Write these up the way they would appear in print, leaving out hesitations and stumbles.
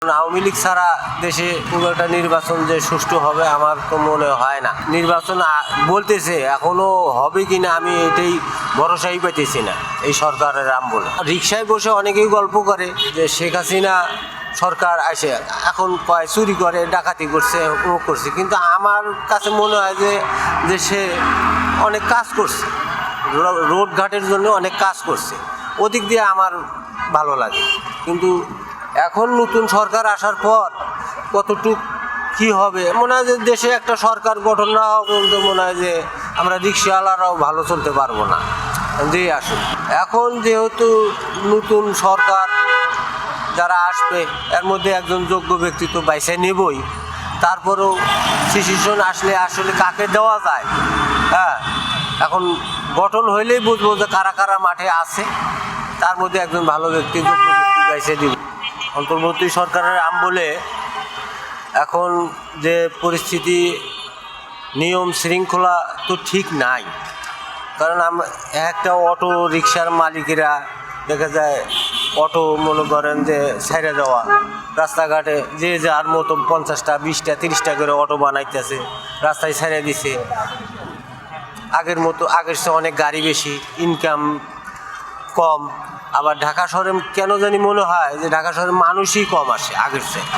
আওয়ামী লীগ ছাড়া দেশে খুব একটা নির্বাচন যে সুষ্ঠু হবে আমার তো মনে হয় না। নির্বাচন বলতেছে, এখনো হবে কিনা আমি এটাই ভরসাই পাইতেছি না এই সরকারের আমলে। রিকশায় বসে অনেকেই গল্প করে যে শেখ হাসিনা সরকার আসে এখন কয় চুরি করে, ডাকাতি করছে, ও করছে, কিন্তু আমার কাছে মনে হয় যে সে অনেক কাজ করছে, রোডঘাটের জন্য অনেক কাজ করছে, ওদিক দিয়ে আমার ভালো লাগে। কিন্তু এখন নতুন সরকার আসার পর কতটুক কি হবে, মনে হয় যে দেশে একটা সরকার গঠন না হওয়া পর্যন্ত মনে হয় যে আমরা রিক্সাওয়ালারাও ভালো চলতে পারবো না। যে আসুন, এখন যেহেতু নতুন সরকার যারা আসবে এর মধ্যে একজন যোগ্য ব্যক্তি তো বাইসে নেবই, তারপরেও ডিসিশন আসলে আসলে কাকে দেওয়া যায়, হ্যাঁ এখন গঠন হইলেই বুঝবো যে কারা কারা মাঠে আছে, তার মধ্যে একজন ভালো ব্যক্তি যোগ্য ব্যক্তি বাইসে দিব। অন্তর্বর্তী সরকারের আমলে এখন যে পরিস্থিতি, নিয়ম শৃঙ্খলা তো ঠিক নাই। কারণ একটা অটো রিক্সার মালিকেরা দেখা যায় অটো মনে করেন যে ছেড়ে দেওয়া, রাস্তাঘাটে যে যার মতো 50টা 20টা 30টা করে অটো বানাইতেছে, রাস্তায় ছেড়ে দিছে। আগের চেয়ে অনেক গাড়ি বেশি, ইনকাম কম। আবার ঢাকা শহরে কেন জানি মনে হয় যে ঢাকা শহরে মানুষই কম আসে আগের চেয়ে।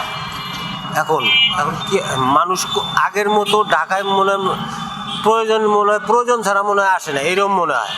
এখন কি মানুষ আগের মতো ঢাকায় প্রয়োজন ছাড়া মনে হয় আসে না, এরকম মনে হয়।